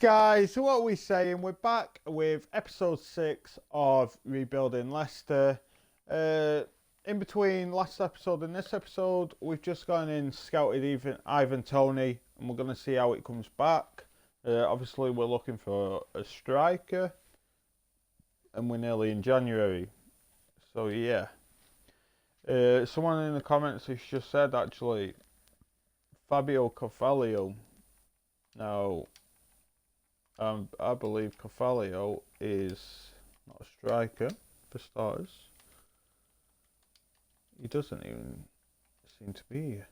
Guys, so what are we saying? We're back with episode 6 of Rebuilding Leicester. In between last episode and this episode, we've just gone in scouted Ivan Toney, and we're going to see how it comes back. Obviously, we're looking for a striker, and we're nearly in January. So, yeah. Someone in the comments has just said, actually, Fabio Carvalho. Now, I believe Carvalho is not a striker, for starters. He doesn't even seem to be.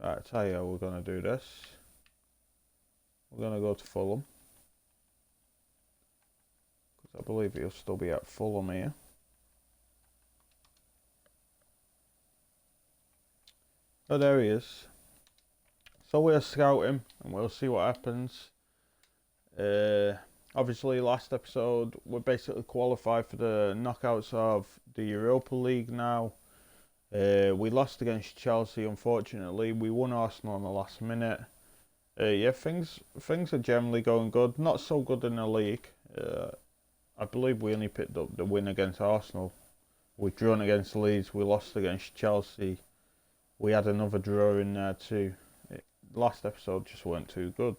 Right, I'll tell you how we're going to do this. We're going to go to Fulham. Because I believe he'll still be at Fulham here. Oh, there he is. So we'll scout him and we'll see what happens. Obviously, last episode, we're basically qualified for the knockouts of the Europa League now. We lost against Chelsea, unfortunately. We won Arsenal in the last minute. Yeah, things are generally going good. Not so good in the league. I believe we only picked up the win against Arsenal. We've drawn against Leeds. We lost against Chelsea. We had another draw in there too. Last episode just weren't too good.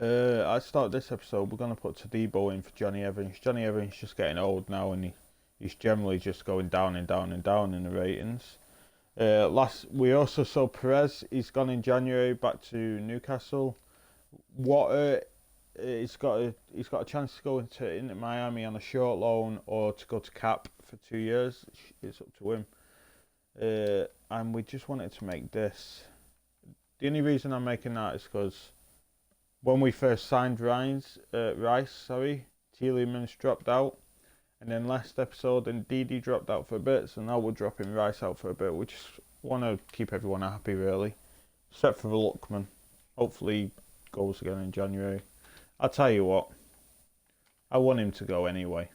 I start this episode. We're going to put Todibo in for Johnny Evans. Johnny Evans is just getting old now, and he's generally just going down and down and down in the ratings. We also saw Perez. He's gone in January back to Newcastle. He's got a chance to go into Miami on a short loan or to go to Cap for 2 years. It's up to him. And we just wanted to make this. The only reason I'm making that is because when we first signed Rice, Tielemans dropped out, and then last episode, Ndidi dropped out for a bit, so now we're dropping Rice out for a bit. We just want to keep everyone happy, really, except for the Lookman. Hopefully, he goes again in January. I'll tell you what, I want him to go anyway.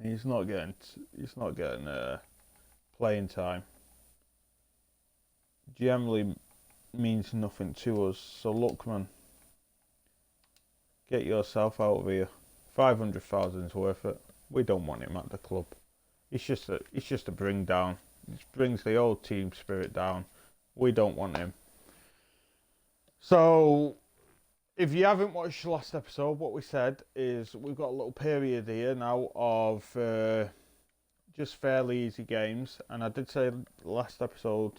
He's not getting playing time. Generally means nothing to us. So Lookman, get yourself out of here. 500,000 is worth it. We don't want him at the club. It's just a bring down. It brings the old team spirit down. We don't want him. So, if you haven't watched the last episode, what we said is we've got a little period here now of just fairly easy games. And I did say last episode,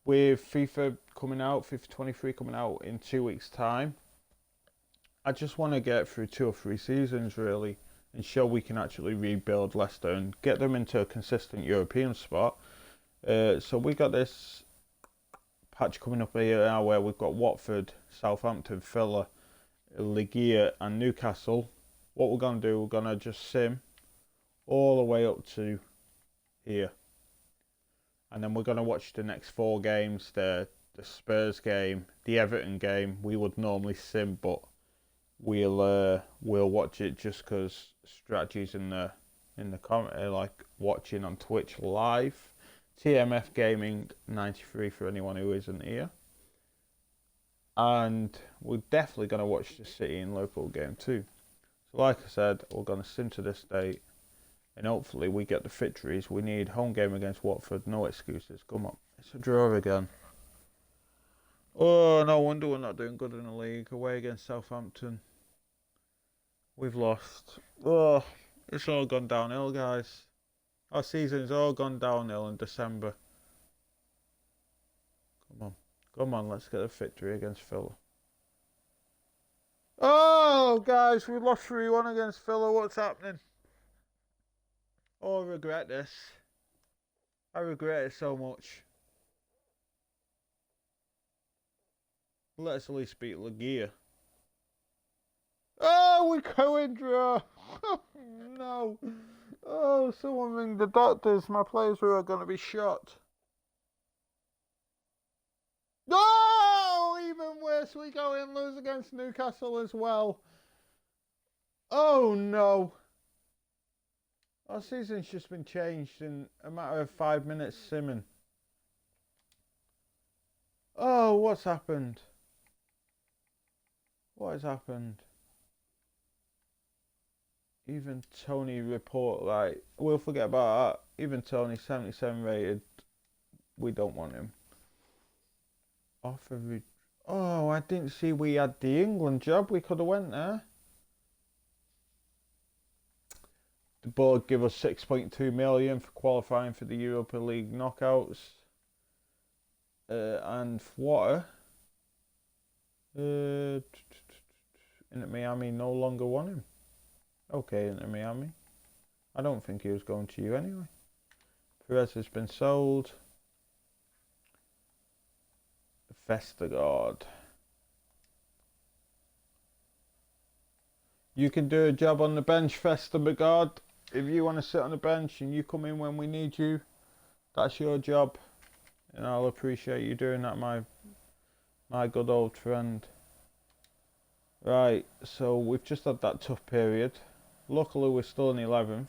with FIFA 23 coming out in 2 weeks' time, I just want to get through 2 or 3 seasons, really, and show we can actually rebuild Leicester and get them into a consistent European spot. So we got this patch coming up here now where we've got Watford, Southampton, Villa, Legia and Newcastle. What we're going to do, we're going to just sim all the way up to here. And then we're going to watch the next 4 games, the Spurs game, the Everton game. We would normally sim, but we'll watch it just because strategies in the comment, like watching on Twitch live. TMF Gaming 93 for anyone who isn't here. And we're definitely going to watch the City and Liverpool game too. So like I said, we're going to sim to this date. And hopefully we get the victories. We need home game against Watford. No excuses. Come on. It's a draw again. Oh, no wonder we're not doing good in the league. Away against Southampton. We've lost. Oh, it's all gone downhill, guys. Our season's all gone downhill in December. Come on. Come on, let's get a victory against Villa. Oh, guys, we lost 3-1 against Villa. What's happening? Oh, I regret this. I regret it so much. Let us at least beat Legia. Oh, we go in draw. No. Oh, someone ring the doctors. My players are going to be shot. No, even worse. We go in lose against Newcastle as well. Oh, no. Our season's just been changed in a matter of 5 minutes simming. Oh, what's happened? What has happened? Even Tony report, right? We'll forget about that. Even Tony, 77 rated. We don't want him. Offer. Oh, I didn't see we had the England job. We could have went there. The board give us 6.2 million for qualifying for the Europa League knockouts. And water. Inter Miami no longer want him. Okay, Inter Miami. I don't think he was going to you anyway. Perez has been sold. Vestergaard. You can do a job on the bench, Vestergaard. If you want to sit on the bench and you come in when we need you, that's your job. And I'll appreciate you doing that, my good old friend. Right, so we've just had that tough period. Luckily, we're still in 11th.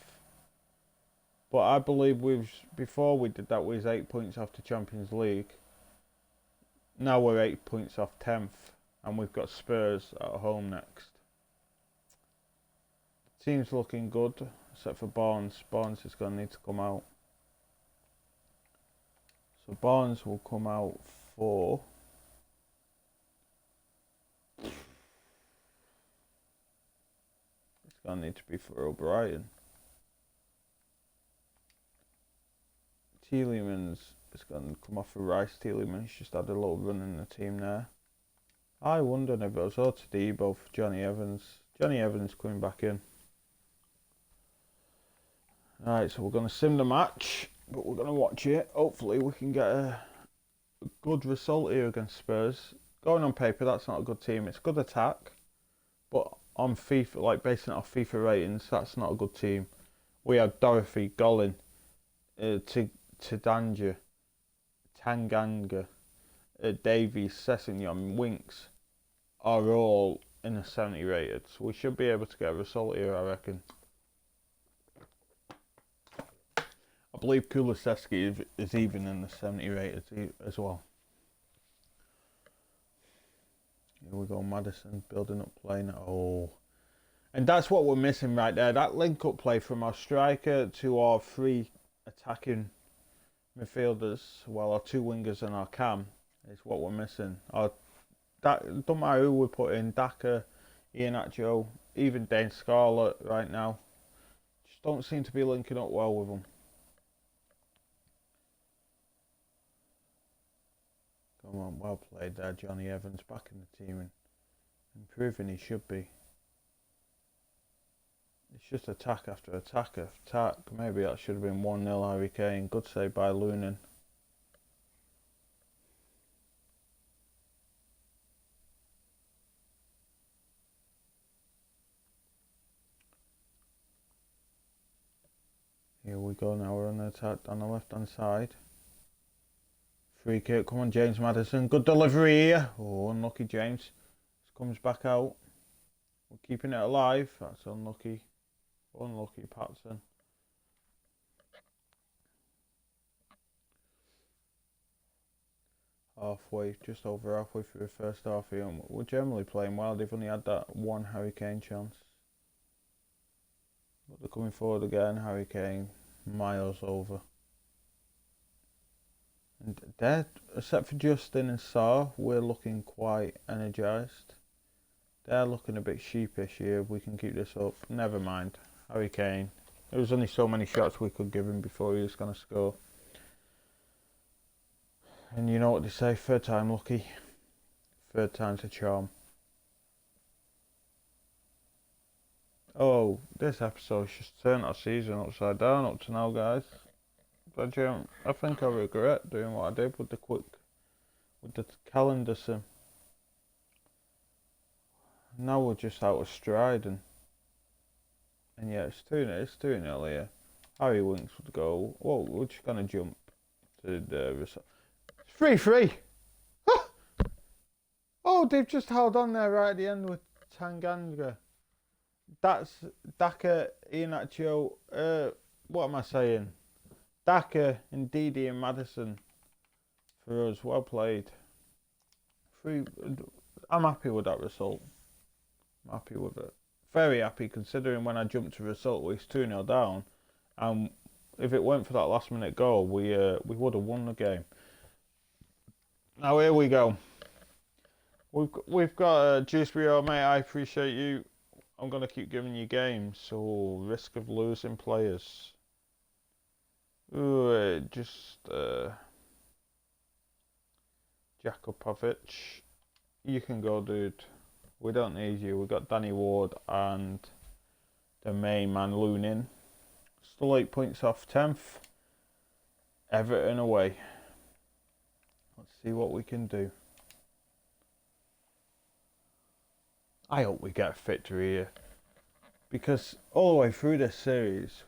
But I believe before we did that, we was 8 points off the Champions League. Now we're 8 points off 10th. And we've got Spurs at home next. The team's looking good, except for Barnes. Barnes is going to need to come out. So Barnes will come out for... It's going to need to be for O'Brien. Tielemans is going to come off for Rice. Tielemans just had a little run in the team there. I wondered if it was Ortadibo for Johnny Evans. Johnny Evans coming back in. Right, so we're going to sim the match, but we're going to watch it. Hopefully we can get a good result here against Spurs. Going on paper, that's not a good team. It's a good attack, but on FIFA, like basing it off FIFA ratings, that's not a good team. We have Dorothy, Golin, Tanganga, Davies, Sessegnon, Winks are all in the 70 rated. So we should be able to get a result here, I reckon. I believe Kulusevski is even in the 70 rated as well. Here we go, Maddison building up play now. Oh. And that's what we're missing right there. That link-up play from our striker to our three attacking midfielders, well, our two wingers and our cam, is what we're missing. Don't matter who we put in, Daka, Iheanacho, even Dane Scarlett right now. Just don't seem to be linking up well with them. Come on, well played there, Johnny Evans, back in the team and improving he should be. It's just attack after attack after attack. Maybe that should have been 1-0 Harry Kane. Good save by Lunin. Here we go now, we're on the attack on the left hand side. Free kick, come on James Maddison, good delivery here. Oh, unlucky James. This comes back out. We're keeping it alive, that's unlucky. Unlucky Patson. Halfway, just over halfway through the first half here, and we're generally playing well. They've only had that one Harry Kane chance. But they're coming forward again, Harry Kane, miles over. And they're, except for Justin and Sarr, we're looking quite energised. They're looking a bit sheepish here. If we can keep this up, never mind. Harry Kane. There was only so many shots we could give him before he was going to score. And you know what they say, third time lucky. Third time's a charm. Oh, this episode's just turned our season upside down up to now, guys. But I think I regret doing what I did with the calendar sim. Now we're just out of stride and yeah, it's 2-0 here. Harry Winks would go. Whoa, we're just gonna jump to the result. It's 3-3. Oh, they've just held on there right at the end with Tanganga. That's Daka, Iheanacho. What am I saying? Daka, Ndidi, and Maddison for us. Well played. 3. I'm happy with that result. I'm happy with it. Very happy considering when I jumped to result, we was 2-0 down, and if it weren't for that last minute goal, we would have won the game. Now here we go. We've got Dewsbury, mate. I appreciate you. I'm gonna keep giving you games. So risk of losing players. Ooh, just Jakupovic. You can go, dude. We don't need you. We've got Danny Ward and the main man Lunin. Still 8 points off 10th. Everton away. Let's see what we can do. I hope we get a victory here. Because all the way through this series,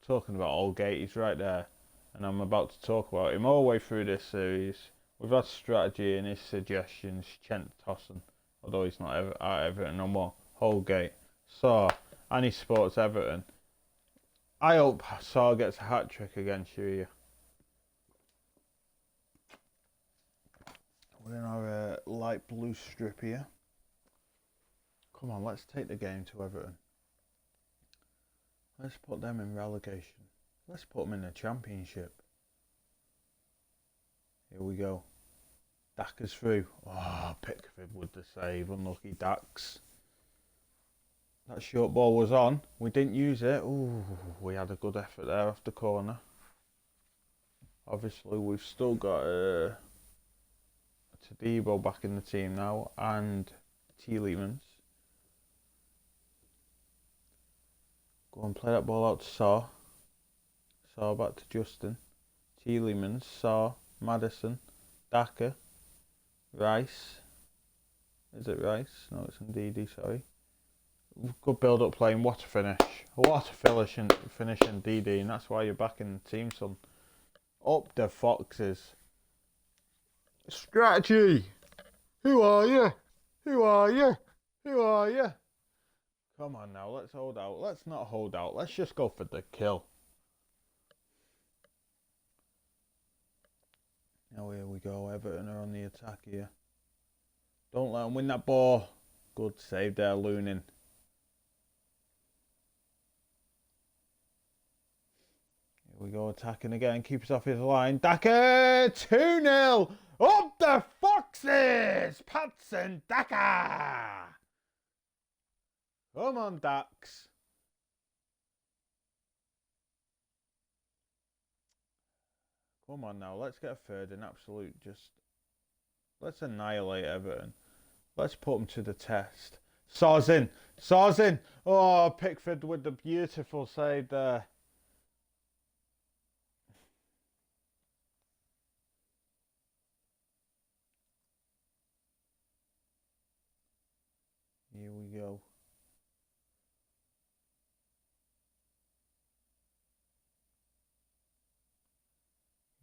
talking about Aldgate, he's right there. And I'm about to talk about him all the way through this series. We've had strategy and his suggestions, Chent Tossen, although he's not at Everton no more. Holgate, Saw, and he supports Everton. I hope Saw gets a hat-trick against you here. We're in our light blue strip here. Come on, let's take the game to Everton. Let's put them in relegation. Let's put them in the Championship. Here we go. Daka's through. Oh, Pickford with the save. Unlucky Dax. That short ball was on. We didn't use it. Ooh, we had a good effort there off the corner. Obviously, we've still got Tadibo back in the team now. And Tielemans. Go and play that ball out to Saw. Saw back to Justin. Tielemans, Saw, Maddison, Daka, Rice. Is it Rice? No, it's Ndidi, sorry. Good build-up playing. What a finish. What a finish in DD, and that's why you're back in the team, son. Up the Foxes. Strategy! Who are you? Who are you? Who are you? Come on now, let's hold out. Let's not hold out. Let's just go for the kill. Now here we go. Everton are on the attack here. Don't let them win that ball. Good save there, Lunin. Here we go, attacking again. Keeps off his line. Daka! 2-0! Up the Foxes! Patson Daka! Come on, Dax. Come on now, let's get a third in absolute just... Let's annihilate Everton. Let's put them to the test. Saw's in. Saw's in. Oh, Pickford with the beautiful save there. Here we go.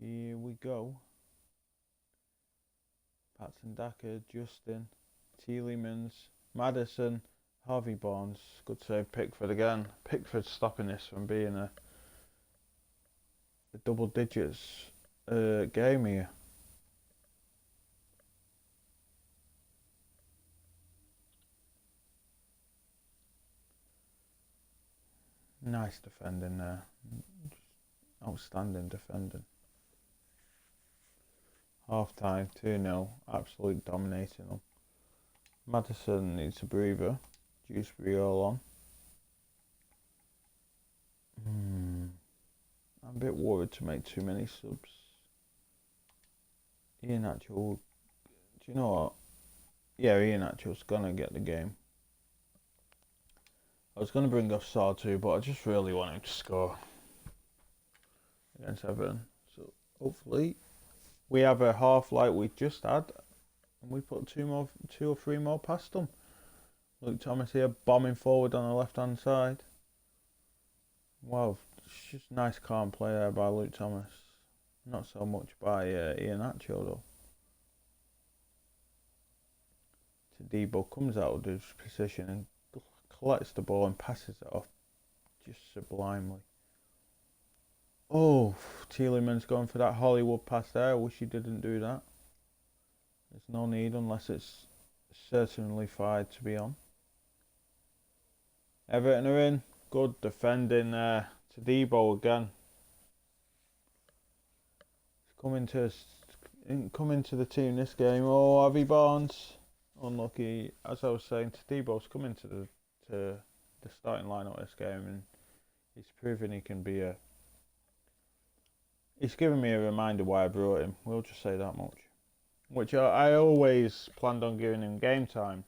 Here we go. Patson Daka, Justin, Tielemans, Maddison, Harvey Barnes. Good save, Pickford again. Pickford stopping this from being a double digits game here. Nice defending there. Outstanding defending. Half time, 2-0. Absolute dominating them. Maddison needs a breather. Dewsbury all on. I'm a bit worried to make too many subs. Iheanacho, do you know what? Yeah, Iheanacho's gonna get the game. I was gonna bring off Saw too, but I just really want him to score against Everton. So hopefully we have a half like we just had, and we put two or three more past them. Luke Thomas here bombing forward on the left hand side. Wow, it's just nice calm play there by Luke Thomas. Not so much by Iheanacho though. Tadibo comes out of his position and collects the ball and passes it off just sublimely. Oh, Tielemans going for that Hollywood pass there. I wish he didn't do that. There's no need unless it's certified to be on. Everton are in. Good defending there. Tadibo again. Coming to the team this game. Oh, Harvey Barnes. Unlucky. As I was saying, Tadibo's coming to the starting lineup this game, and he's proven he can be a. He's given me a reminder why I brought him. We'll just say that much. Which I always planned on giving him game time.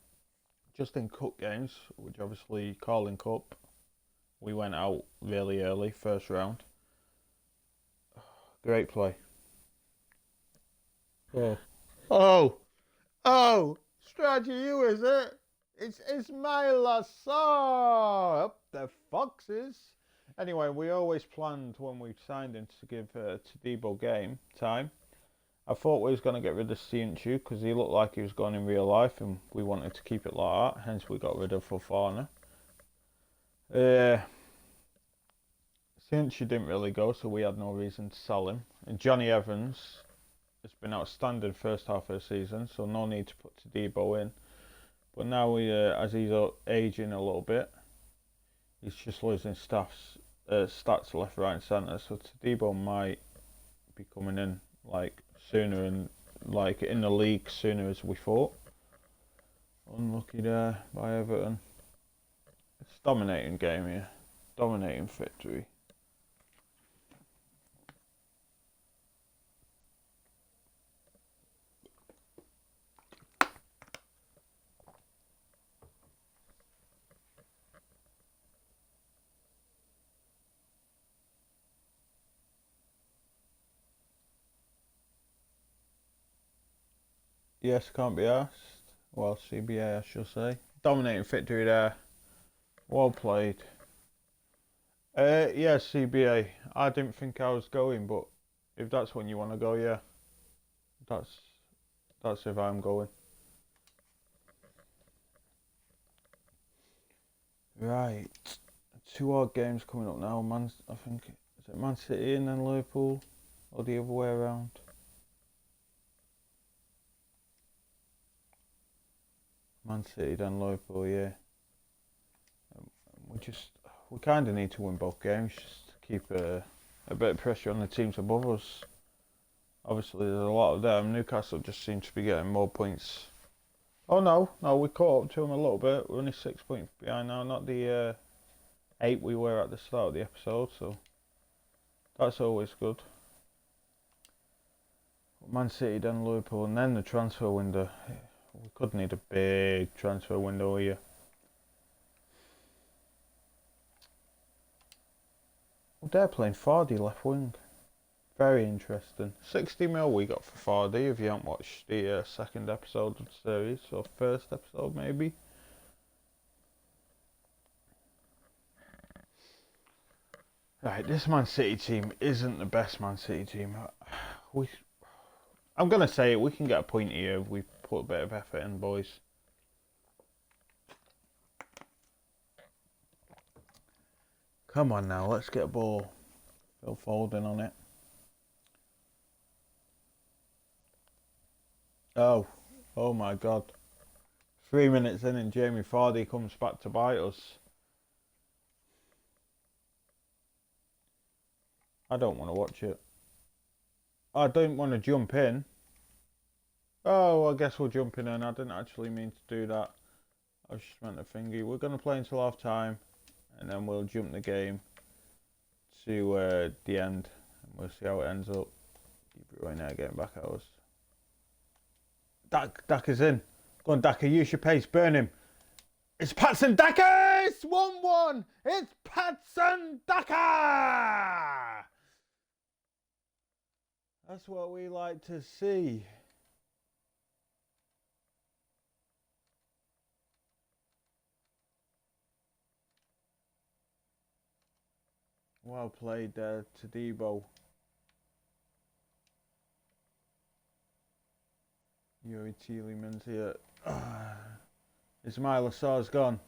Just in cup games, which obviously Carling Cup, we went out really early, first round. Great play. Oh, Strategy, you is it? It's Ismail Assar up the Foxes. Anyway, we always planned when we signed him to give Tadibo game time. I thought we was going to get rid of Cianchu because he looked like he was gone in real life and we wanted to keep it like that. Hence we got rid of Fofana. Cianchu didn't really go, so we had no reason to sell him. And Johnny Evans has been outstanding first half of the season, so no need to put Tadibo in. But now as he's aging a little bit, he's just losing stats left, right, and centre. So Tadibo might be coming in like sooner and like in the league sooner as we thought. Unlucky there by Everton. It's a dominating game here, dominating victory. Yes, can't be asked. Well, CBA I should say. Dominating victory there. Well played. Yeah, CBA. I didn't think I was going, but if that's when you want to go, yeah. That's if I'm going. Right. 2 odd games coming up now. I think is it Man City and then Liverpool, or the other way around? Man City then Liverpool, yeah. We kind of need to win both games just to keep a bit of pressure on the teams above us. Obviously, there's a lot of them. Newcastle just seems to be getting more points. Oh no, we caught up to them a little bit. We're only 6 points behind now, not the 8 we were at the start of the episode, so that's always good. Man City, then Liverpool, and then the transfer window. We could need a big transfer window here. Oh, they're playing Vardy left wing. Very interesting. 60 mil we got for Vardy if you haven't watched the second episode of the series, or first episode maybe. Right, this Man City team isn't the best Man City team. I'm going to say it, we can get a point here if we put a bit of effort in, boys. Come on now, let's get a ball. Phil Foden on it. Oh my God. 3 minutes in and Jamie Vardy comes back to bite us. I don't want to watch it. I don't want to jump in. Oh, I guess we're jumping in. I didn't actually mean to do that. I just meant a thingy. We're going to play until half time, and then we'll jump the game to the end, and we'll see how it ends up. De Bruyne now getting back at us. Daka's in. Go on, Daka, use your pace. Burn him. It's Patson Daka! It's 1-1! It's Patson Daka! That's what we like to see. Well played there, Tadibo. Yuri Tielemans here. Ismail Assar's gone.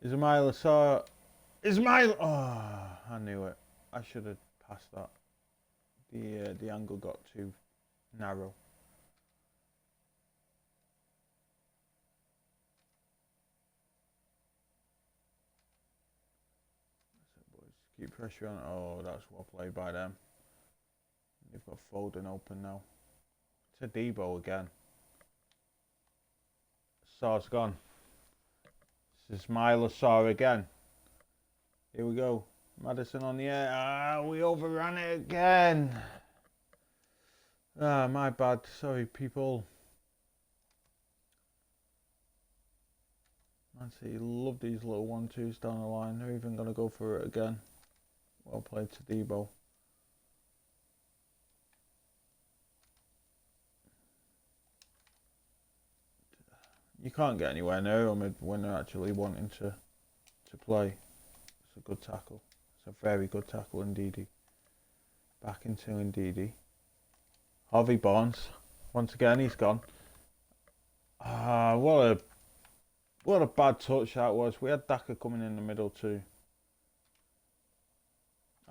Ismail Assar. I knew it. I should have passed that. The angle got too narrow. Keep pressure on. Oh, that's well played by them. They've got Foden open now. To Debo again. Sar's gone. This is Myla Sar again. Here we go. Madison on the air. Ah, we overran it again. Ah, my bad. Sorry, people. Man City love these little 1-2s down the line. They're even going to go for it again. Well played to Debo. You can't get anywhere near them when they're actually wanting to play. It's a good tackle. It's a very good tackle indeed. Back into Ndidi. Harvey Barnes. Once again, he's gone. Ah, what a bad touch that was. We had Daka coming in the middle too.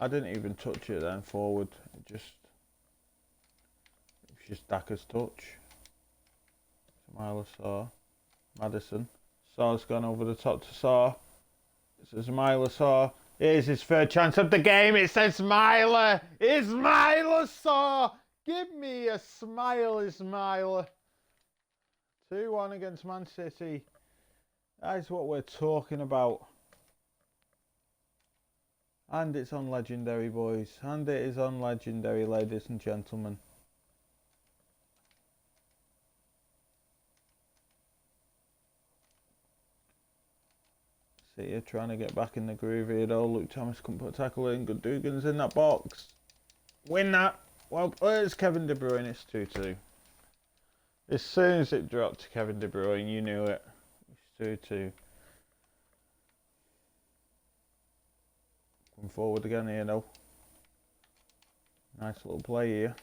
I didn't even touch it then forward. It was just Daka's touch. Myla Sarr. Madison. Sarr's gone over the top to Sarr. This is Myla Sarr. Here's his third chance of the game. It says Myla. It's Myla Sarr. Give me a smile, Ismaila. 2-1 against Man City. That is what we're talking about. And it's on Legendary, boys. And it is on Legendary, ladies and gentlemen. See you trying to get back in the groove here though. Luke Thomas couldn't put a tackle in. Gundogan's in that box. Win that. Well, there's Kevin De Bruyne. It's 2-2. As soon as it dropped to Kevin De Bruyne, you knew it. It's 2-2. Come forward again here though. Nice little play here.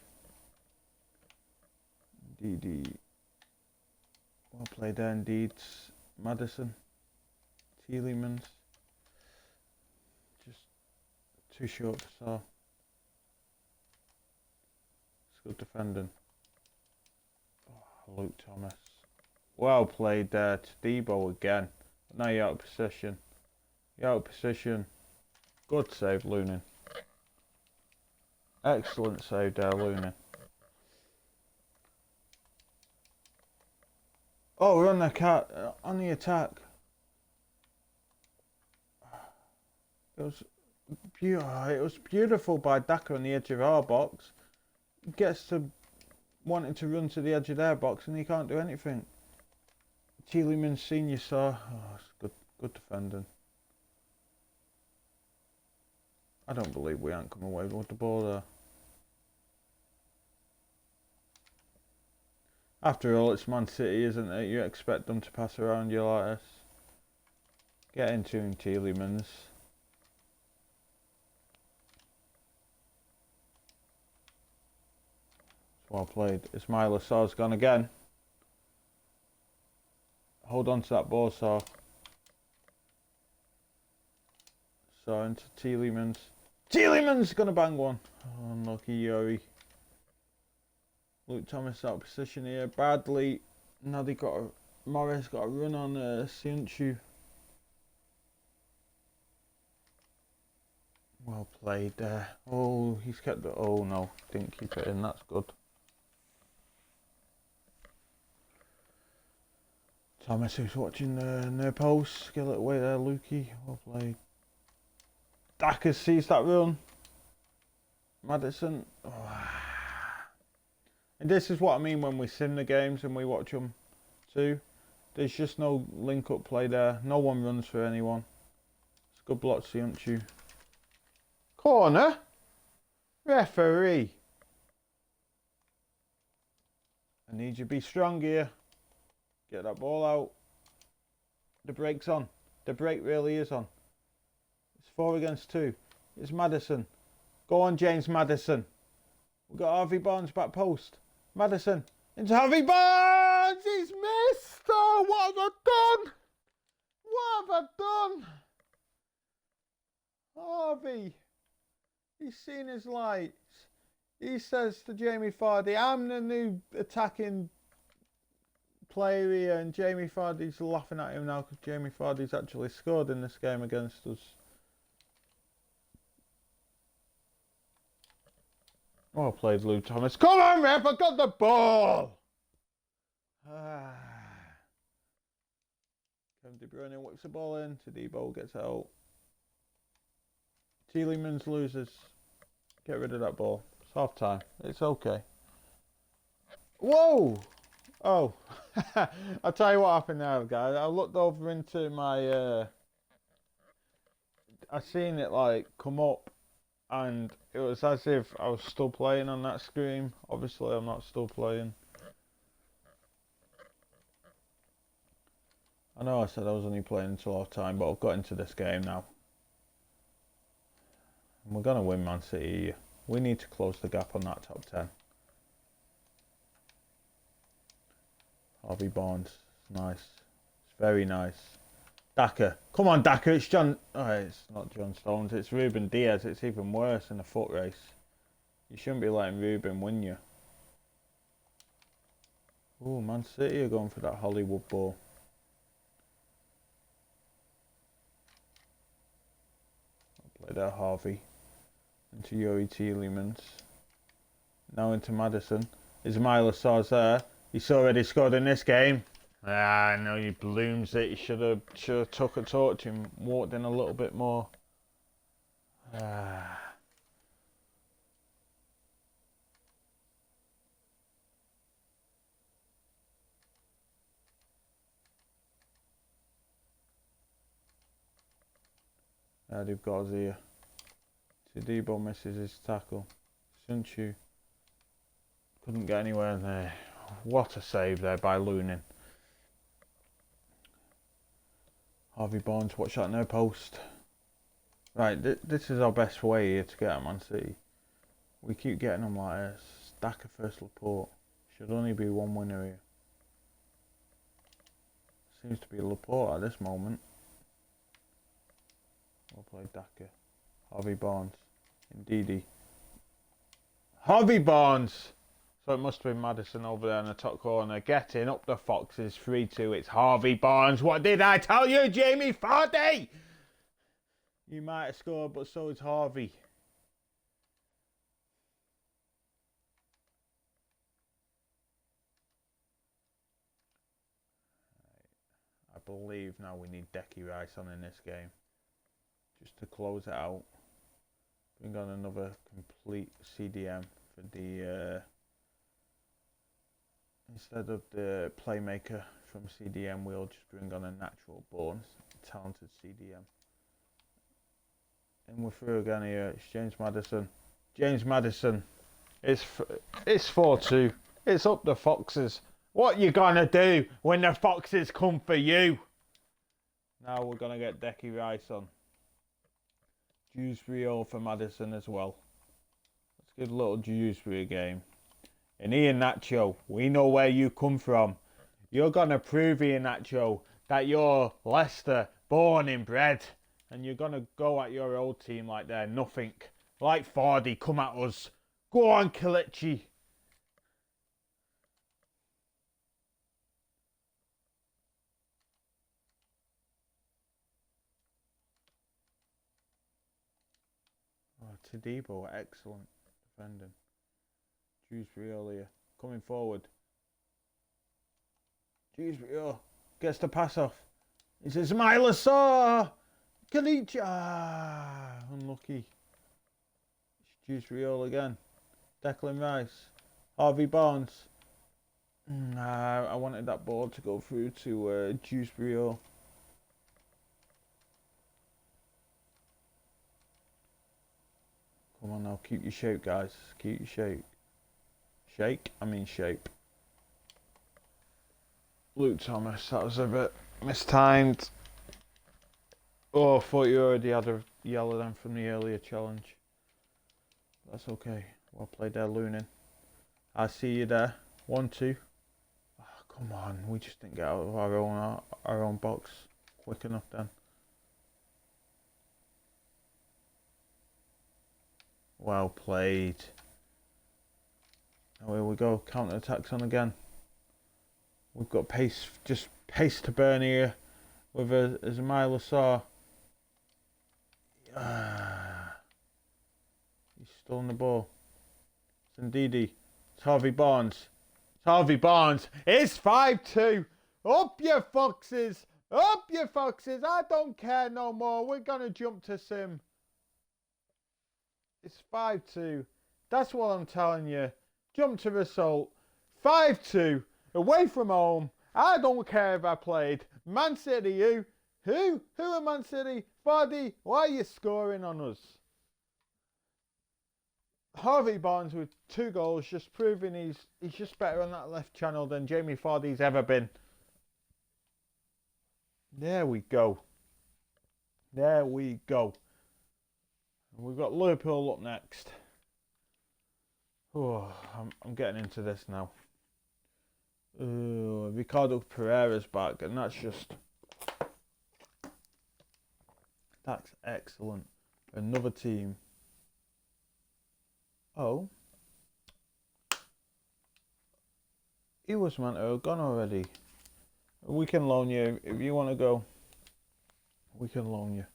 DD. Well played there indeed. Madison. Tielemans. Just too short for Sarr. It's good defending. Oh, Luke Thomas. Well played there to Debo again. But now you're out of position. You're out of position. Good save, Lunin. Excellent save there, Lunin. Oh, we're on the attack. It was beautiful by Daka on the edge of our box. He gets to wanting to run to the edge of their box and he can't do anything. Tielemans Senior saw. Oh, it's good defending. I don't believe we ain't come away with the ball there. After all, it's Man City, isn't it? You expect them to pass around you like this. Get into him, Tielemans. Well played. Ismaila Sarr's gone again. Hold on to that ball, Sarr. Sarr into Tielemans. Tielemans gonna bang one. Oh, unlucky Yuri. Luke Thomas out of position here. Bradley. Now they Morris got a run on Siunchu. Well played there. Oh, he's kept it. Oh no, didn't keep it in. That's good. Thomas, who's watching the near post, get it away there, Lukey. Well played. Daka sees that run. Madison. Oh. And this is what I mean when we sim the games and we watch them too. There's just no link up play there. No one runs for anyone. It's a good block, Siunchu. Corner. Referee. I need you to be strong here. Get that ball out. The brake's on. The brake really is on. It's 4 against 2. It's Madison. Go on, James Madison. We've got Harvey Barnes back post. Madison. Into Harvey Barnes. He's missed. Oh, what have I done? What have I done? Harvey. He's seen his lights. He says to Jamie Vardy, I'm the new attacking player here, and Jamie Vardy's laughing at him now because Jamie Vardy's actually scored in this game against us. Well played, Lou Thomas. Come on, ref, I got the ball! Kevin De Bruyne whips the ball in. Tadibo gets out. Tielemans loses. Get rid of that ball. It's half time. It's okay. Whoa! Oh. I'll tell you what happened there, guys. I looked over into my... I seen it like come up, and it was as if I was still playing on that screen. Obviously I'm not still playing. I know I said I was only playing until half time, but I've got into this game now. And we're going to win, Man City. We need to close the gap on that top 10. Harvey Barnes. It's nice. It's very nice. Daka. Come on, Daka. It's John... Oh, it's not John Stones. It's Ruben Diaz. It's even worse in a foot race. You shouldn't be letting Ruben win you. Oh, Man City are going for that Hollywood ball. Play there, Harvey. Into Yuri Tielemans. Now into Madison. Ismail Asar's there. He's already scored in this game. Ah, no, he blooms it. He should have took a torch and walked in a little bit more. Ah. They've got us here. Tadibo misses his tackle. Sunchu couldn't get anywhere there. What a save there by Lunin. Harvey Barnes, watch that no post. Right, this is our best way here to get at Man City. We keep getting them like this. Daka first Laporte. Should only be one winner here. Seems to be Laporte at this moment. We'll play Daka. Harvey Barnes. Indeedy. Harvey Barnes! So it must have been Madison over there in the top corner. Getting up the Foxes. 3-2. It's Harvey Barnes. What did I tell you, Jamie Vardy? You might have scored, but so is Harvey. I believe now we need Decky Rice on in this game. Just to close it out. Bring on another complete CDM for the... instead of the playmaker from CDM, we'll just bring on a natural born, talented CDM. And we're through again here. It's James Maddison. James Maddison. It's 4-2. It's up the Foxes. What you gonna do when the Foxes come for you? Now we're gonna get Decky Rice on. Dewsbury for Maddison as well. Let's give little Dewsbury a game. And Ian Nacho, we know where you come from. You're going to prove, Ian Nacho, that you're Leicester, born and bred. And you're going to go at your old team like they're nothing. Like Vardy, come at us. Go on, Kelechi. Oh, Tadibo, excellent defending. Dewsbury earlier, coming forward. Dewsbury gets the pass off. He says, Ismail Assar! Kelechi! Unlucky. It's Dewsbury again. Declan Rice. Harvey Barnes. I wanted that ball to go through to Dewsbury. Come on now, keep your shape, guys. Keep your shape. Shape. Luke Thomas, that was a bit mistimed. Oh, I thought you already had a yellow then from the earlier challenge. That's okay. Well played there, Lunin. I see you there. 1-2. Oh, come on, we just didn't get out of our own box quick enough then. Well played. Now here we go, counter attacks on again. We've got pace, just pace to burn here with a mile or so. He's stolen the ball. Ndidi. It's Harvey Barnes. It's Harvey Barnes. It's 5-2. Up you foxes. Up you foxes. I don't care no more. We're going to jump to sim. It's 5-2. That's what I'm telling you. Jump to result. 5-2. Away from home. I don't care if I played. Man City, you. Who? Who are Man City? Vardy, why are you scoring on us? Harvey Barnes with 2 goals, just proving he's just better on that left channel than Jamie Vardy's ever been. There we go. There we go. We've got Liverpool up next. Oh, I'm getting into this now. Ricardo Pereira's back, and that's excellent. Another team. Oh. He was meant to have gone already. We can loan you if you want to go. We can loan you.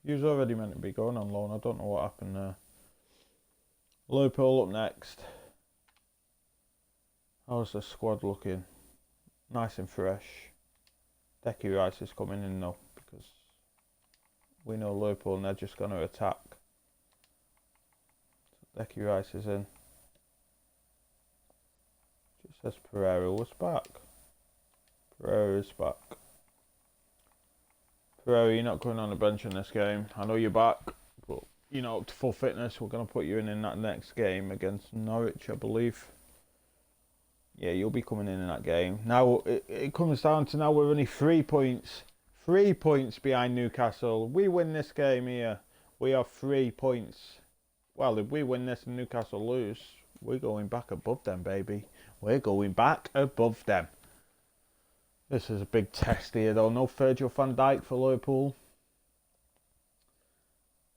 He was already meant to be going on loan. I don't know what happened there. Liverpool up next. How's the squad looking? Nice and fresh. Decky Rice is coming in though, because we know Liverpool and they're just going to attack. Decky Rice is in. Just says Pereira was back. Pereira is back. Pereira, you're not going on the bench in this game. I know you're back, but you're not up to full fitness. We're going to put you in that next game against Norwich, I believe. Yeah, you'll be coming in that game. Now, it comes down to now we're only 3 points. 3 points behind Newcastle. We win this game here. We are 3 points. Well, if we win this and Newcastle lose, we're going back above them, baby. We're going back above them. This is a big test here, though. No Virgil van Dijk for Liverpool.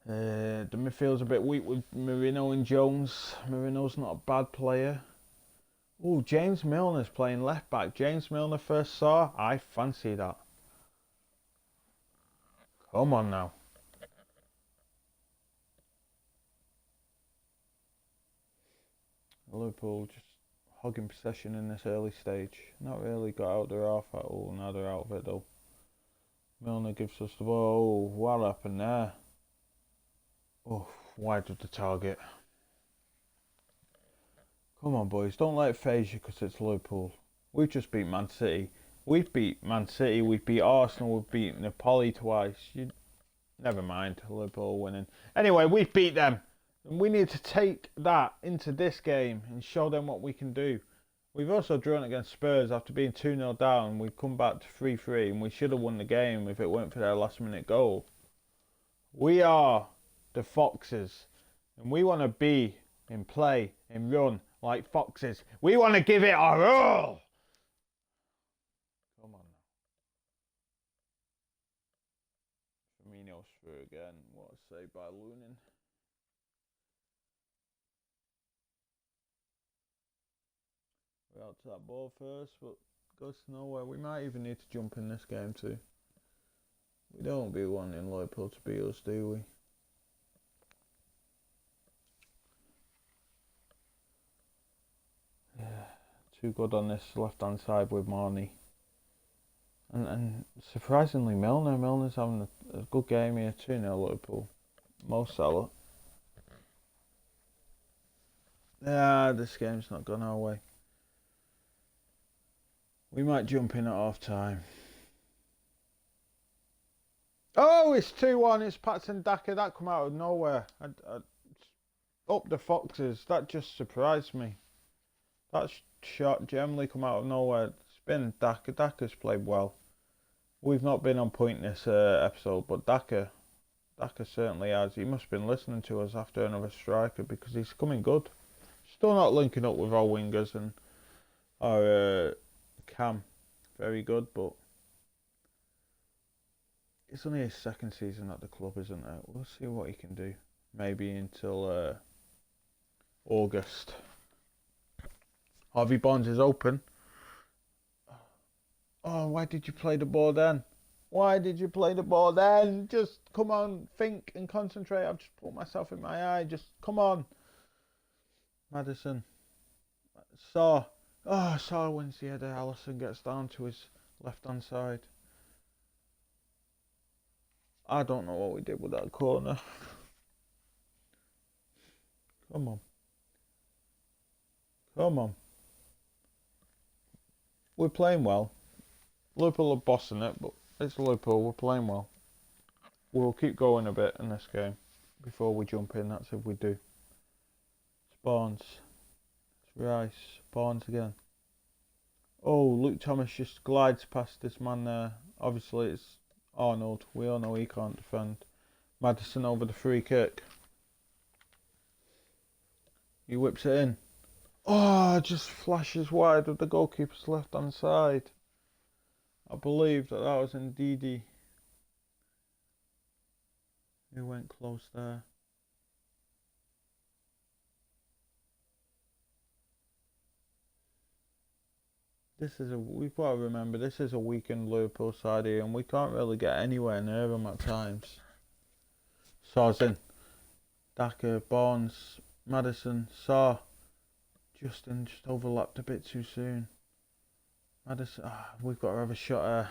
The midfield's a bit weak with Merino and Jones. Merino's not a bad player. Oh, James Milner's playing left back. James Milner first saw. I fancy that. Come on now. Liverpool just hogging possession in this early stage. Not really got out their half at all. Now they're out of it though. Milner gives us the ball. Oh, what happened there? Oh, wide of the target. Come on, boys. Don't let it phase you because it's Liverpool. We've just beat Man City. We've beat Man City. We've beat Arsenal. We've beat Napoli twice. Never mind. Liverpool winning. Anyway, we've beat them. And we need to take that into this game and show them what we can do. We've also drawn against Spurs after being 2-0 down. We've come back to 3-3 and we should have won the game if it weren't for their last minute goal. We are the Foxes and we want to be in play and run like foxes. We want to give it our all. Come on now. Firmino's through again. What a save by Lunin. We're out to that ball first, but goes nowhere. We might even need to jump in this game too. We don't be wanting Liverpool to beat us, do we? Yeah, too good on this left-hand side with Marnie. And surprisingly, Milner's having a good game here. 2-0 Liverpool. Mo Salah. This game's not gone our way. We might jump in at half time. Oh, it's 2-1. It's Patson Daka. That come out of nowhere. Up the Foxes. That just surprised me. That shot generally come out of nowhere. It's been Daka. Daka's played well. We've not been on point this episode, but Daka certainly has. He must have been listening to us after another striker because he's coming good. Still not linking up with our wingers and our Cam. Very good, but it's only his second season at the club, isn't it? We'll see what he can do. Maybe until August. Harvey Barnes is open. Oh, why did you play the ball then? Why did you play the ball then? Just come on, think and concentrate. I've just put myself in my eye. Just come on. Maddison. Saw. Oh, Saw wins the header. Allison gets down to his left-hand side. I don't know what we did with that corner. Come on. Come on. We're playing well. Liverpool are bossing it, but it's Liverpool. We're playing well. We'll keep going a bit in this game before we jump in. That's if we do. It's Barnes. It's Rice. Barnes again. Oh, Luke Thomas just glides past this man there. Obviously, it's Arnold. We all know he can't defend. Maddison over the free kick. He whips it in. Oh, just flashes wide of the goalkeeper's left-hand side. I believe that was Ndidi who went close there. We've got to remember, this is a weakened Liverpool side here, and we can't really get anywhere near them at times. Saw's in. Daka, Barnes, Maddison, Saw. Justin just overlapped a bit too soon. Maddison, we've got to have a shot there.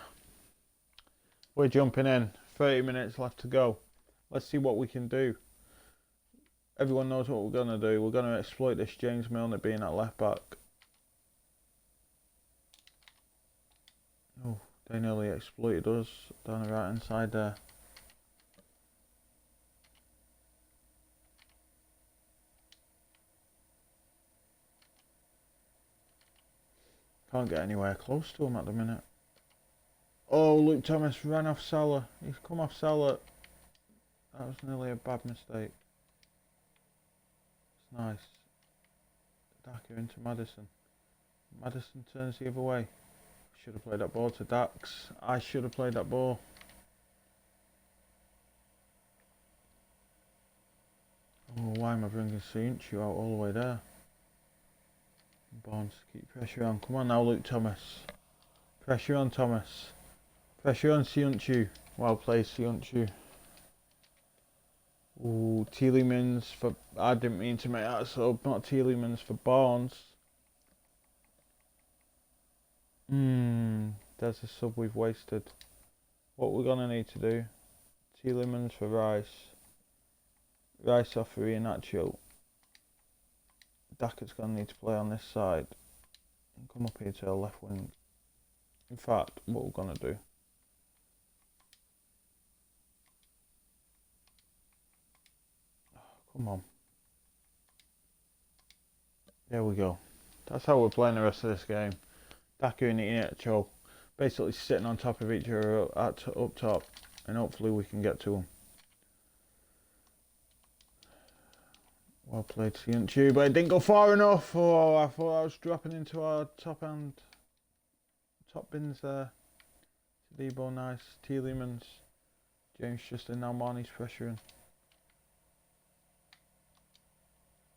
We're jumping in. 30 minutes left to go. Let's see what we can do. Everyone knows what we're going to do. We're going to exploit this James Milner being at left back. Oh, they nearly exploited us down the right hand side there. Can't get anywhere close to him at the minute. Oh, Luke Thomas ran off Salah. He's come off Salah. That was nearly a bad mistake. It's nice. Daka into Maddison. Maddison turns the other way. Should have played that ball to Dax. I should have played that ball. Oh, why am I bringing Siunchu out all the way there? Barnes, keep pressure on. Come on now, Luke Thomas. Pressure on, Thomas. Pressure on Siunchu. Well played, Siunchu. Ooh, Tielemans for... I didn't mean to make that sub. Not Tielemans for Barnes. There's a sub we've wasted. What we're going to need to do... Tielemans for Rice. Rice off for Iheanacho. Daka's going to need to play on this side. And come up here to the left wing. In fact, what we're going to do... Come on. There we go. That's how we're playing the rest of this game. Daka and Iheanacho basically sitting on top of each other up top, and hopefully we can get to them. Well played, Siunchu, but it didn't go far enough. Oh, I thought I was dropping into our top bins there. Debo, nice. Tielemans. James Justin, now Marnie's pressuring.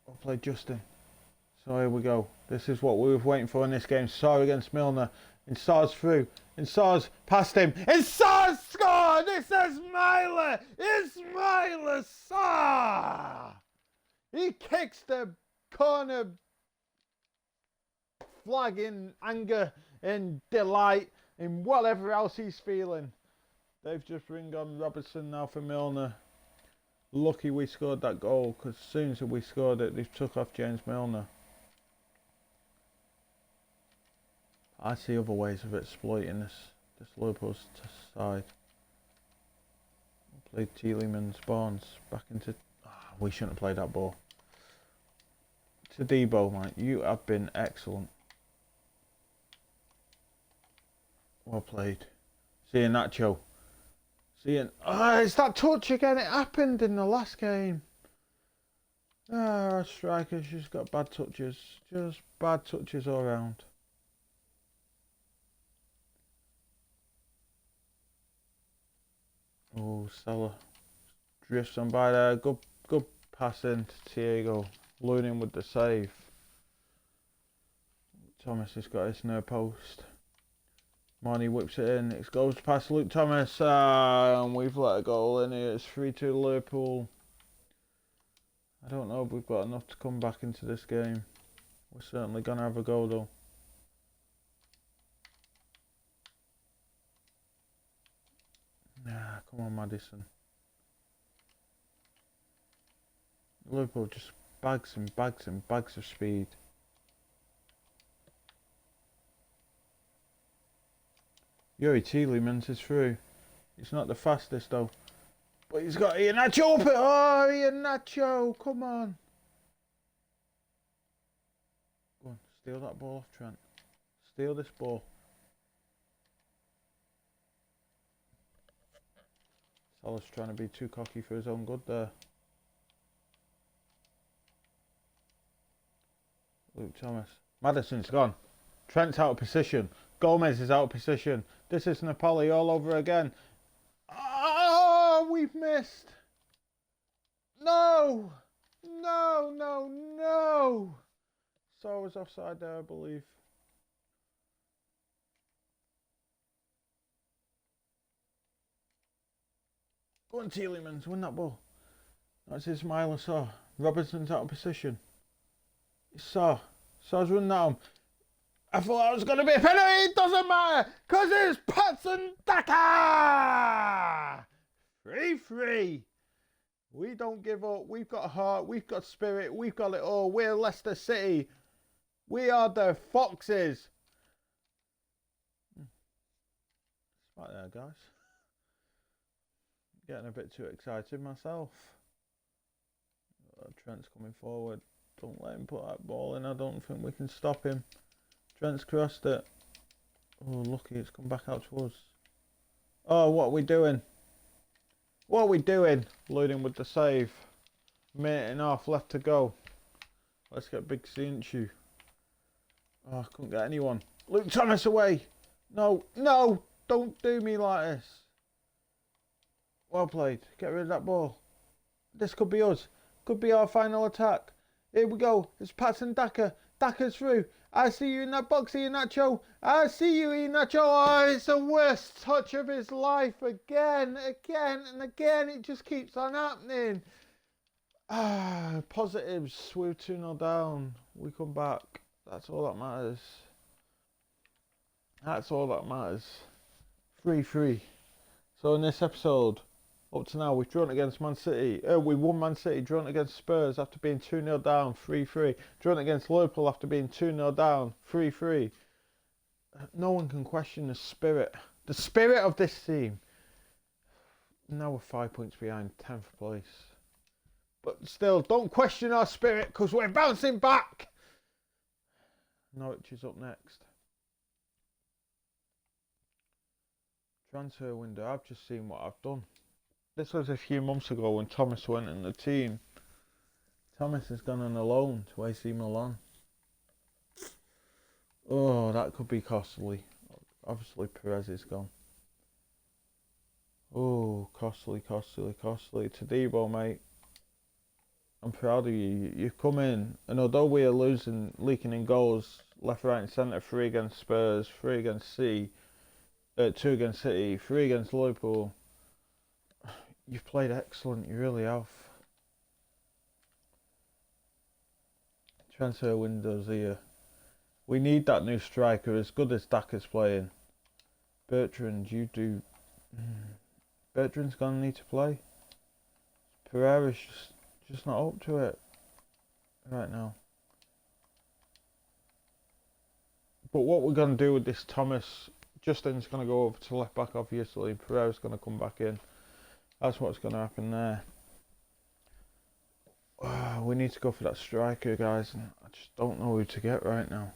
Well played, Justin. So here we go. This is what we were waiting for in this game. Saar against Milner. And Saar's through. And Saar's past him. And Saar's scored! It's Ismaila! Ismaila Saar! He kicks the corner flag in anger, in delight, in whatever else he's feeling. They've just ring on Robertson now for Milner. Lucky we scored that goal, because as soon as we scored it, they took off James Milner. I see other ways of exploiting this Liverpool side. Played Tielemans, Barnes back into... we shouldn't have played that ball. To Debo, mate, you have been excellent. Well played. Iheanacho. It's that touch again. It happened in the last game. Our strikers just got bad touches. Just bad touches all round. Oh, Salah drifts on by there. Good pass in to Thiago. Lunin with the save. Thomas has got his near post. Marnie whips it in. It goes past Luke Thomas. And we've let a goal in here. It's 3-2 Liverpool. I don't know if we've got enough to come back into this game. We're certainly going to have a go though. Nah, come on Maddison. Liverpool just bags and bags and bags of speed. Yuri Tielemans is through. He's not the fastest though. But he's got Iheanacho open. Oh, Iheanacho, come on. Go on, steal that ball off Trent. Steal this ball. Salah's trying to be too cocky for his own good there. Luke Thomas. Maddison's gone. Trent's out of position. Gomez is out of position. This is Napoli all over again. Oh, we've missed. No. No, no, no. So I was offside there, I believe. Go on, Tielemans, win that ball. That's Ismail Assar. Robertson's out of position. Assar's run down. I thought that was going to be a penalty. It doesn't matter. Because it's Patson Daka. 3-3. We don't give up. We've got heart. We've got spirit. We've got it all. We're Leicester City. We are the Foxes. Right there, guys. Getting a bit too excited myself. Trent's coming forward. Don't let him put that ball in. I don't think we can stop him. Trent's crossed it. Oh, lucky it's come back out to us. Oh, what are we doing? What are we doing? Leading with the save. Minute and a half left to go. Let's get Big C into. Oh, I couldn't get anyone. Luke Thomas away. No, no, don't do me like this. Well played. Get rid of that ball. This could be us. Could be our final attack. Here we go. It's Patson Daka. Daka's through. I see you in that box, Iheanacho. I see you, Iheanacho. Oh, it's the worst touch of his life. Again, and again. It just keeps on happening. Positives. We're 2-0 down. We come back. That's all that matters. That's all that matters. 3-3. So in this episode, up to now, we've drawn against Man City. We won Man City, drawn against Spurs after being 2-0 down, 3-3. Drawn against Liverpool after being 2-0 down, 3-3. No one can question the spirit. The spirit of this team. Now we're 5 points behind 10th place. But still, don't question our spirit because we're bouncing back. Norwich is up next. Transfer window. I've just seen what I've done. This was a few months ago when Thomas went in the team. Thomas has gone on a loan to AC Milan. Oh, that could be costly. Obviously, Perez is gone. Oh, costly. Tadibo, mate. I'm proud of you. You've come in, and although we are leaking in goals left, right, and centre, 3 against Spurs, 3 against City, 2 against City, 3 against Liverpool. You've played excellent, you really have. Transfer windows here. We need that new striker as good as Daka's playing. Bertrand, you do. Bertrand's gonna need to play. Pereira's just not up to it right now. But what we're gonna do with this Thomas, Justin's gonna go over to left back obviously, and Pereira's gonna come back in. That's what's going to happen there. We need to go for that striker, guys. And I just don't know who to get right now.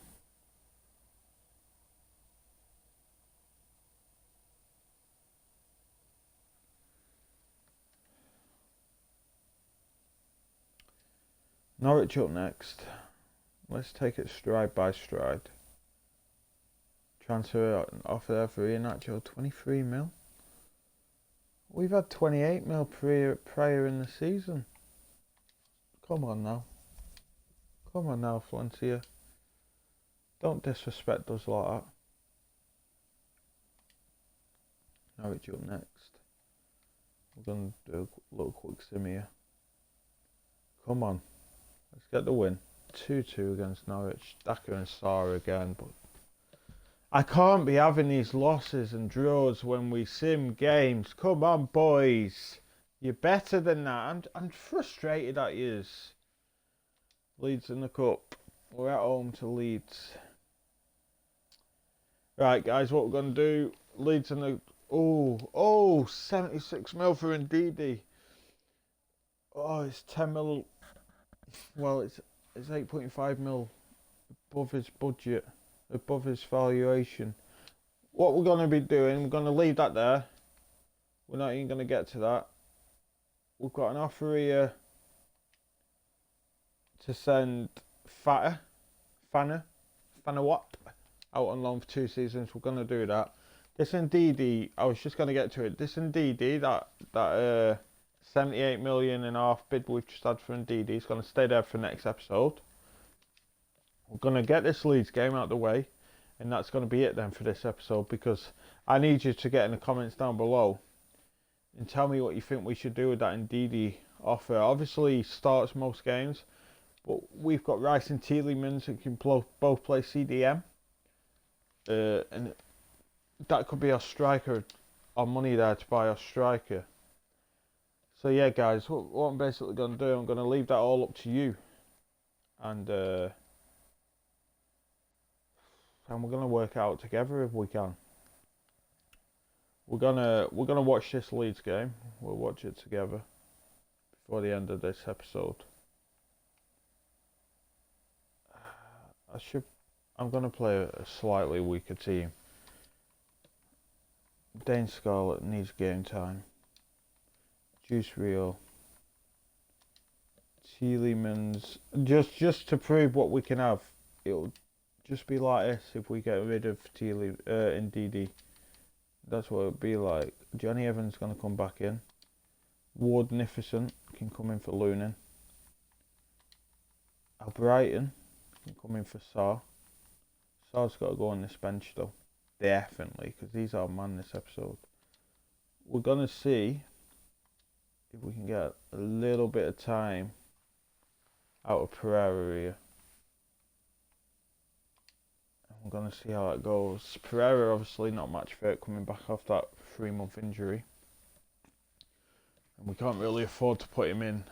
Norwich up next. Let's take it stride by stride. Transfer offer there for Iheanacho, 23 mil. We've had 28 mil prior in the season. Come on now. Come on now, Valencia. Don't disrespect us like that. Norwich up next. We're going to do a little quick sim here. Come on. Let's get the win. 2-2 against Norwich. Daka and Sarr again, but I can't be having these losses and draws when we sim games. Come on, boys. You're better than that. I'm frustrated at yous. Leeds in the cup. We're at home to Leeds. Right, guys, what we're going to do. Leeds in the... Oh, 76 mil for Ndidi. Oh, it's 10 mil. Well, it's 8.5 mil above his budget, above his valuation. What we're going to be doing, we're going to leave that there. We're not even going to get to that. We've got an offer here to send Fanner what? Out on loan for 2 seasons. We're going to do that. This Ndidi, I was just going to get to it. This Ndidi, that 78 million and a half bid we've just had for Ndidi is going to stay there for next episode. We're going to get this Leeds game out of the way, and that's going to be it then for this episode, because I need you to get in the comments down below and tell me what you think we should do with that Ndidi offer. Obviously, he starts most games, but we've got Rice and Tielemans who can both play CDM, and that could be our striker, our money there to buy our striker. So yeah, guys, what I'm basically going to do, I'm going to leave that all up to you, and we're going to work it out together if we can. We're gonna watch this Leeds game. We'll watch it together before the end of this episode. I'm gonna play a slightly weaker team. Dane Scarlett needs game time. Juice Real. Tielemans. Just to prove what we can have. It'll just be like this if we get rid of Ndidi. That's what it'll be like. Johnny Evans going to come back in. Wardnificent can come in for Lunin. Albrighton can come in for Sarr. Sarr's got to go on this bench though. Definitely, because he's our man this episode. We're going to see if we can get a little bit of time out of Pereira here. We're going to see how that goes. Pereira obviously not match fit, coming back off that 3-month injury. And we can't really afford to put him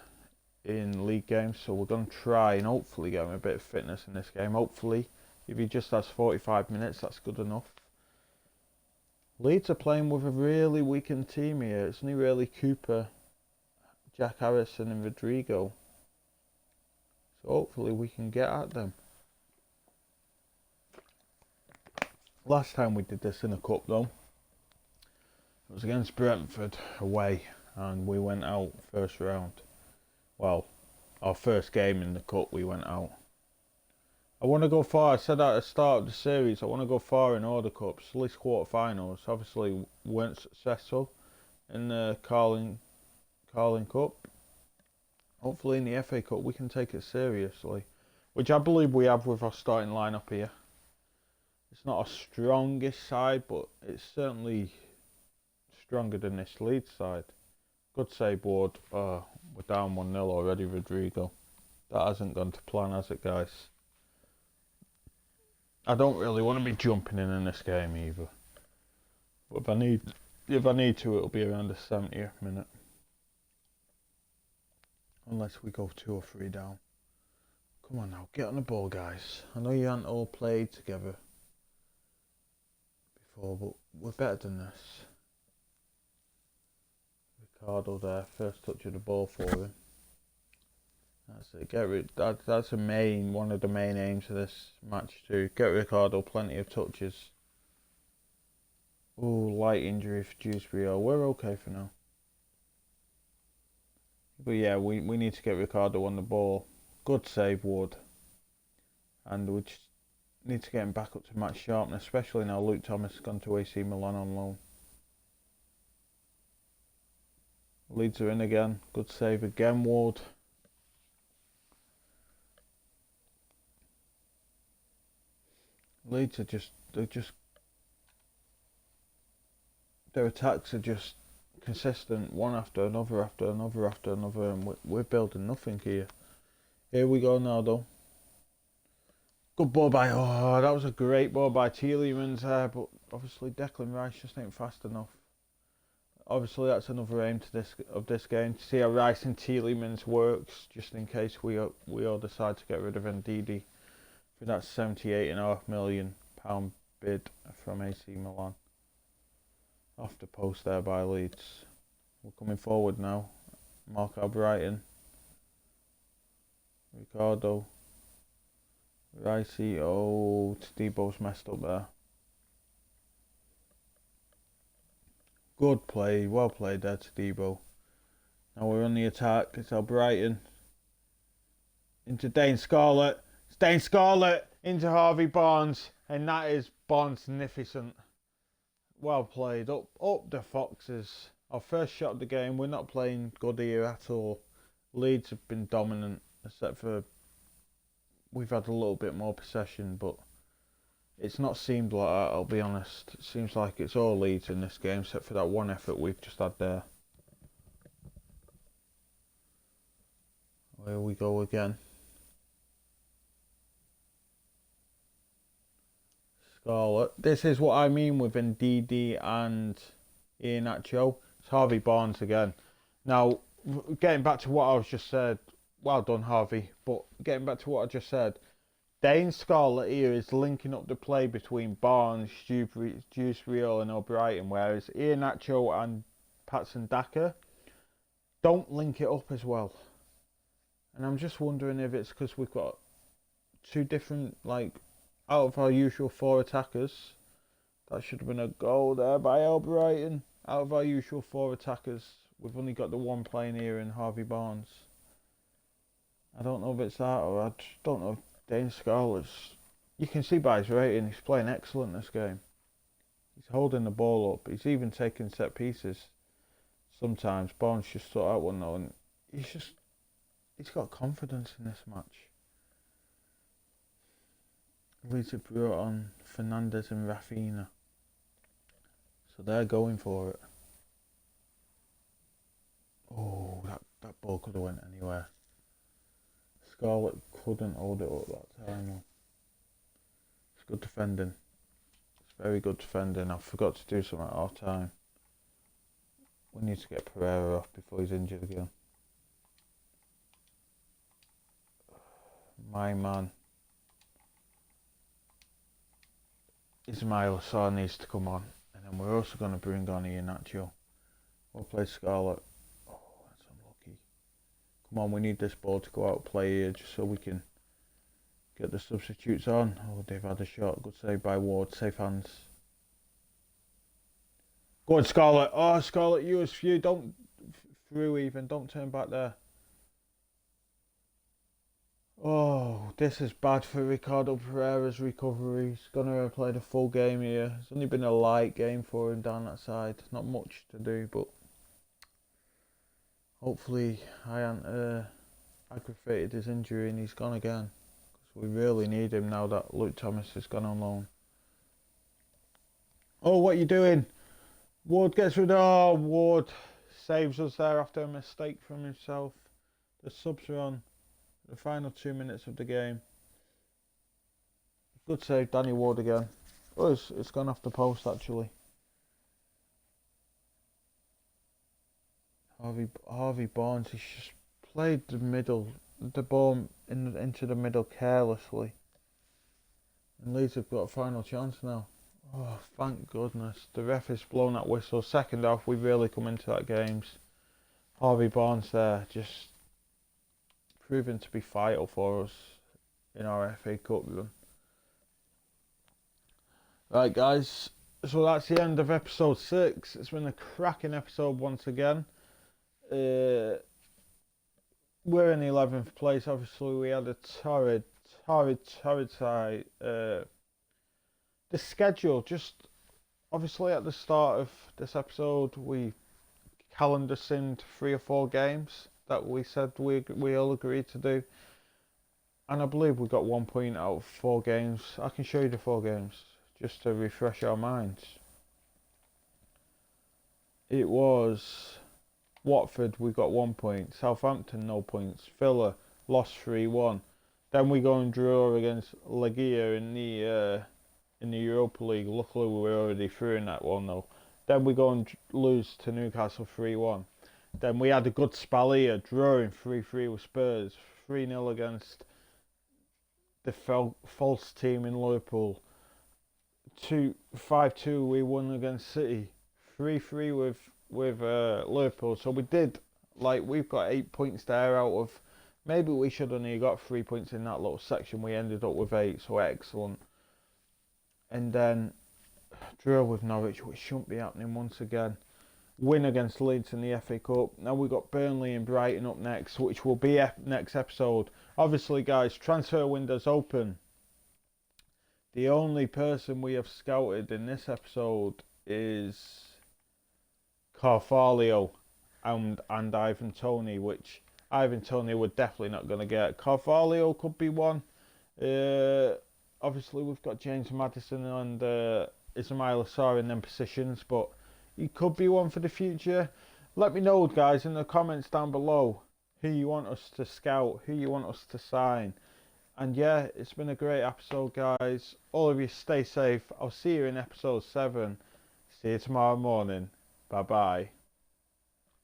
in league games, so we're going to try and hopefully get him a bit of fitness in this game. Hopefully, if he just has 45 minutes, that's good enough. Leeds are playing with a really weakened team here. It's only really Cooper, Jack Harrison and Rodrigo. So hopefully we can get at them. Last time we did this in a cup though, it was against Brentford away, and we went out first round. Well, our first game in the cup we went out. I want to go far. I said at the start of the series I want to go far in all the cups, at least quarterfinals. Obviously we weren't successful in the Carling Cup. Hopefully in the FA Cup we can take it seriously, which I believe we have with our starting lineup here. It's not our strongest side, but it's certainly stronger than this Leeds side. Good save, Ward. We're down 1-0 already, Rodrigo. That hasn't gone to plan, has it, guys? I don't really want to be jumping in this game either. But if I need to, it'll be around the 70th minute. Unless we go 2 or 3 down. Come on now, get on the ball, guys. I know you haven't all played together before, but we're better than this. Ricardo there, first touch of the ball for him. That's it. Get rid. That's one of the main aims of this match too. Get Ricardo plenty of touches. Oh, light injury for Juice Real. We're okay for now. But yeah, we need to get Ricardo on the ball. Good save, Wood. And we just need to get him back up to match sharpness, especially now Luke Thomas has gone to AC Milan on loan. Leeds are in again. Good save again, Ward. Leeds are their attacks are just consistent, one after another, and we're building nothing here. Here we go now, though. Good ball by. Oh, that was a great ball by Tielemans there, but obviously Declan Rice just ain't fast enough. Obviously, that's another aim to this game, to see how Rice and Tielemans works, just in case we all decide to get rid of Ndidi for that £78.5 million bid from AC Milan. Off the post there by Leeds. We're coming forward now. Mark Albrighton. Ricardo. Ricey. Oh, Tadebo's messed up there. Good play. Well played there, Tadebo. Now we're on the attack. It's Albrighton. Into Dane Scarlett. It's Dane Scarlett into Harvey Barnes. And that is Barnes-nificent. Well played. Up the Foxes. Our first shot of the game. We're not playing good here at all. Leeds have been dominant, except for we've had a little bit more possession, but it's not seemed like that, I'll be honest. It seems like it's all Leeds in this game, except for that one effort we've just had there. Here we go again. Scarlett. This is what I mean with Ndidi and Iheanacho. It's Harvey Barnes again. Now, getting back to what I was just said, well done, Harvey. But getting back to what I just said, Dane Scarlett here is linking up the play between Barnes, Dewsbury and O'Brien, whereas Iheanacho and Patson Daka don't link it up as well. And I'm just wondering if it's because we've got two different, like, out of our usual four attackers. That should have been a goal there by Albrighton. Out of our usual four attackers, we've only got the one playing here in Harvey Barnes. I don't know if it's that, or I just don't know if Dane Scarlett's... You can see by his rating, he's playing excellent this game. He's holding the ball up. He's even taking set pieces. Sometimes Barnes just sort out one though, and he's got confidence in this match. Leeds have brought on Fernandez and Rafinha, so they're going for it. Oh, that ball could have went anywhere. Scarlett couldn't hold it up that time. It's good defending. It's very good defending. I forgot to do something at half time. We need to get Pereira off before he's injured again. My man. Ismail Sarr needs to come on. And then we're also going to bring on Iheanacho. We'll play Scarlett. Oh, that's unlucky. Come on, we need this ball to go out play here just so we can get the substitutes on. Oh, they've had a shot. Good save by Ward. Safe hands. Go on, Scarlett. Oh, Scarlett, you as few. Don't through even. Don't turn back there. Oh, this is bad for Ricardo Pereira's recovery. He's going to play the full game here. It's only been a light game for him down that side. Not much to do, but hopefully I haven't aggravated his injury and he's gone again. Because we really need him now that Luke Thomas has gone on loan. Oh, what are you doing? Ward gets rid of... Oh, Ward saves us there after a mistake from himself. The subs are on. The final 2 minutes of the game. Good save, Danny Ward again. Oh, it's gone off the post actually. Harvey Barnes, he's just played the ball into the middle carelessly. And Leeds have got a final chance now. Oh, thank goodness. The ref has blown that whistle. Second half, we've really come into that games. Harvey Barnes there, just proven to be vital for us in our FA Cup run. Right, guys, so that's the end of episode 6. It's been a cracking episode once again. We're in 11th place. Obviously, we had a torrid side. The schedule, just obviously at the start of this episode, we calendar sinned 3 or 4 games that we said we all agreed to do, and I believe we got 1 point out of 4 games. I can show you the 4 games just to refresh our minds. It was Watford, we got 1 point. Southampton, no points. Villa, lost 3-1. Then we go and draw against Legia in the Europa League. Luckily, we were already through in that one though. Then we go and lose to Newcastle 3-1. Then we had a good spell here, drawing 3-3 with Spurs, 3-0 against the false team in Liverpool. 5-2 we won against City, 3-3 with Liverpool. So we did, like, we've got 8 points there out of, maybe we should have only got 3 points in that little section. We ended up with 8, so excellent. And then draw with Norwich, which shouldn't be happening once again. Win against Leeds in the FA Cup. Now we've got Burnley and Brighton up next, which will be next episode. Obviously, guys, transfer window's open. The only person we have scouted in this episode is Carvalho and Ivan Toney, which Ivan Toney we're definitely not going to get. Carvalho could be one. Obviously, we've got James Maddison and Ismail Assar in them positions, but he could be one for the future. Let me know, guys, in the comments down below who you want us to scout, who you want us to sign. And yeah, it's been a great episode, guys. All of you stay safe. I'll see you in episode 7. See you tomorrow morning. Bye-bye.